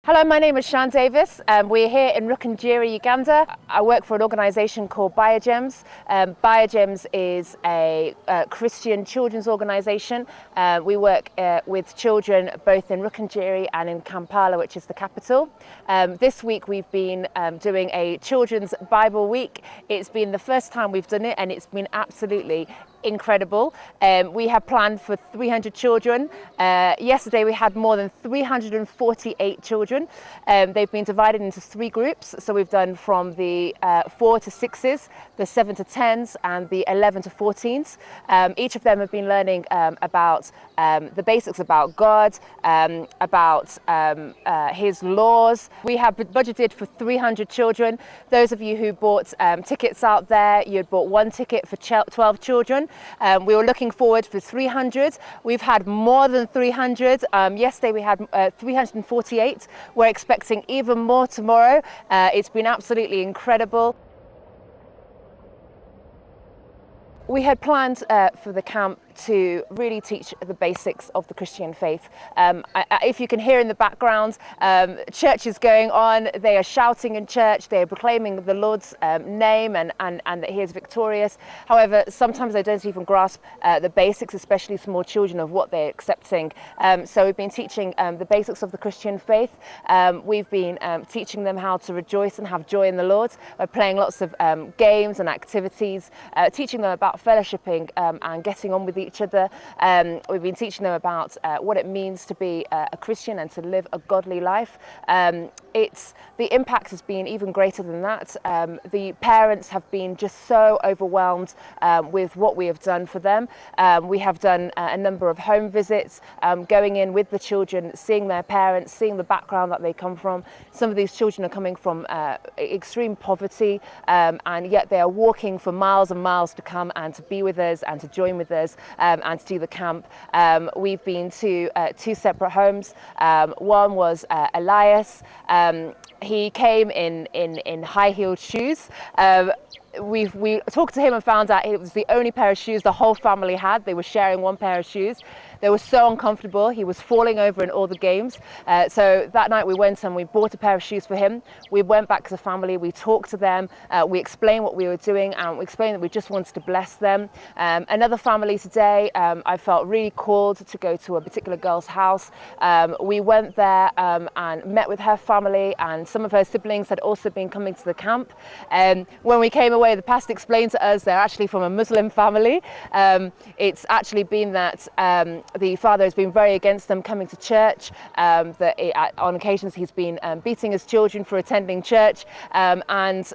Hello, my name is Sian Davis. We're here in Rukungiri, Uganda. I work for an organisation called Biojemmss. Biojemmss is a Christian children's organisation. We work with children both in Rukungiri and in Kampala, which is the capital. This week we've been doing a children's Bible week. It's been the first time we've done it and it's been absolutely incredible. We have planned for 300 children. Yesterday we had more than 348 children. They've been divided into three groups. So we've done from the 4 to 6s, the 7 to 10s and the 11 to 14s. Each of them have been learning about the basics about God, about his laws. We have budgeted for 300 children. Those of you who bought tickets out there, you had bought one ticket for 12 children. We were looking forward for 300. We've had more than 300. Yesterday we had 348. We're expecting even more tomorrow. It's been absolutely incredible. We had planned for the camp to really teach the basics of the Christian faith. If you can hear in the background, church is going on. They are shouting in church. They are proclaiming the Lord's name and that he is victorious. However, sometimes they don't even grasp the basics, especially small children, of what they're accepting. So we've been teaching the basics of the Christian faith. We've been teaching them how to rejoice and have joy in the Lord by playing lots of games and activities, teaching them about fellowshipping and getting on with each other. We've been teaching them about what it means to be a Christian and to live a godly life. The impact has been even greater than that. The parents have been just so overwhelmed with what we have done for them. We have done a number of home visits, going in with the children, seeing their parents, seeing the background that they come from. Some of these children are coming from extreme poverty, and yet they are walking for miles and miles to come and to be with us and to join with us and to do the camp. We've been to two separate homes. One was Elias. He came in high-heeled shoes. We talked to him and found out it was the only pair of shoes the whole family had. They were sharing one pair of shoes. They were so uncomfortable. He was falling over in all the games. So that night we went and we bought a pair of shoes for him. We went back as a family. We talked to them. We explained what we were doing and we explained that we just wanted to bless them. Another family today, I felt really called to go to a particular girl's house. We went there and met with her family, and some of her siblings had also been coming to the camp. When we came away, the pastor explained to us they're actually from a Muslim family. It's actually been that the father has been very against them coming to church, on occasions he's been beating his children for attending church, and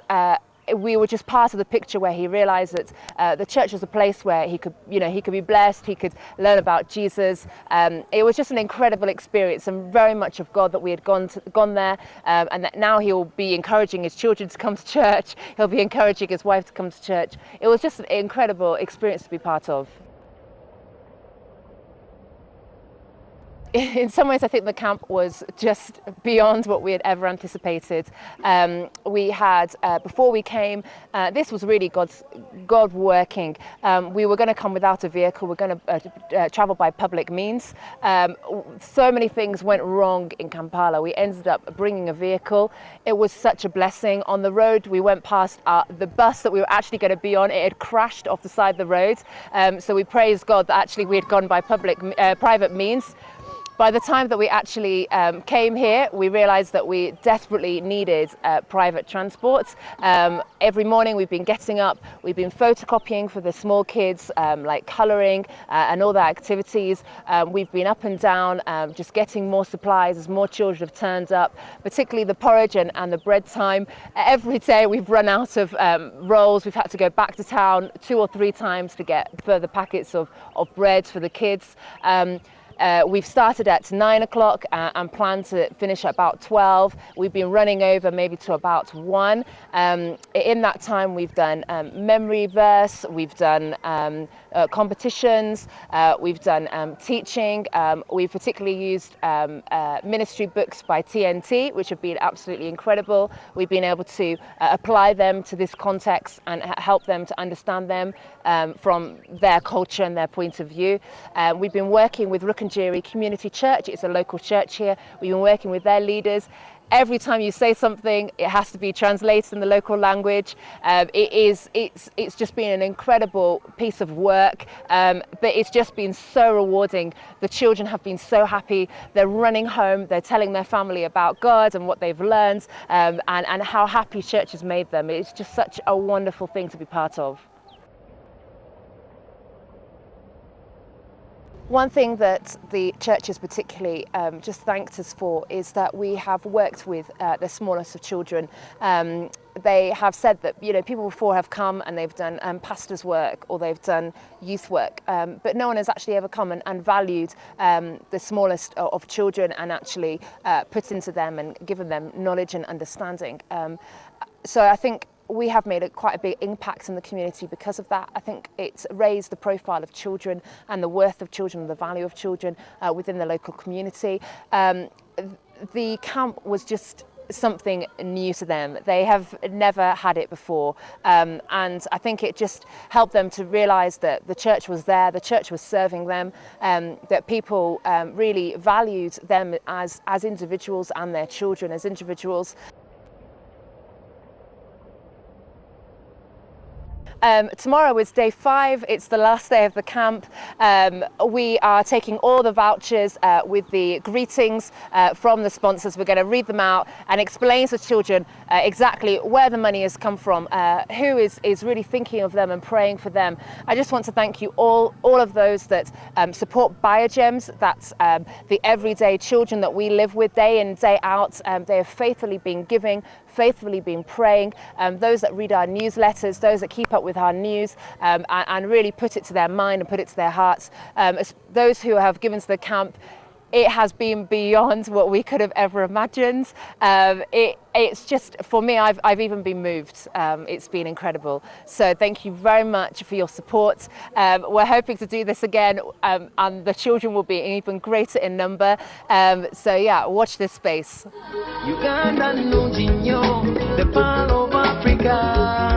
we were just part of the picture where he realized that the church was a place where he could be blessed, he could learn about Jesus. It was just an incredible experience and very much of God that we had gone there, and that now he'll be encouraging his children to come to church. He'll be encouraging his wife to come to church. It was just an incredible experience to be part of. In some ways, I think the camp was just beyond what we had ever anticipated. We had, before we came, this was really God working. We were going to come without a vehicle. We're going to travel by public means. So many things went wrong in Kampala. We ended up bringing a vehicle. It was such a blessing. On the road, we went past the bus that we were actually going to be on. It had crashed off the side of the road. So we praised God that actually we had gone by private means. By the time that we actually came here, we realized that we desperately needed private transport. Every morning we've been getting up, we've been photocopying for the small kids, like coloring and all their activities. We've been up and down, just getting more supplies as more children have turned up, particularly the porridge and the bread time. Every day we've run out of rolls. We've had to go back to town 2 or 3 times to get further packets of bread for the kids. We've started at 9 o'clock and plan to finish at about 12. We've been running over maybe to about 1. In that time, we've done memory verse, we've done competitions, we've done teaching, we've particularly used ministry books by TNT, which have been absolutely incredible. We've been able to apply them to this context and help them to understand them from their culture and their point of view. We've been working with Rukanjiri Community Church. It's a local church here. We've been working with their leaders. Every time you say something, it has to be translated in the local language. It's just been an incredible piece of work, but it's just been so rewarding. The children have been so happy. They're running home, they're telling their family about God and what they've learned, and how happy church has made them. It's just such a wonderful thing to be part of. One thing that the church has particularly just thanked us for is that we have worked with the smallest of children. They have said that, you know, people before have come and they've done pastor's work or they've done youth work, but no one has actually ever come and valued the smallest of children and actually put into them and given them knowledge and understanding. So I think we have made quite a big impact in the community because of that. I think it's raised the profile of children and the worth of children and the value of children within the local community. The camp was just something new to them. They have never had it before, and I think it just helped them to realise that the church was there, the church was serving them, that people really valued them as individuals and their children as individuals. Tomorrow is day 5, it's the last day of the camp. We are taking all the vouchers with the greetings from the sponsors. We're going to read them out and explain to children exactly where the money has come from, who is really thinking of them and praying for them. I just want to thank you all of those that support Biojemmss. That's the everyday children that we live with day in, day out. They have faithfully been giving, faithfully been praying, those that read our newsletters, those that keep up with our news and really put it to their mind and put it to their hearts. Those who have given to the camp, it has been beyond what we could have ever imagined. It's just, for me, I've even been moved. It's been incredible. So thank you very much for your support. We're hoping to do this again, and the children will be even greater in number. So yeah, watch this space. Uganda, the Pearl of Africa.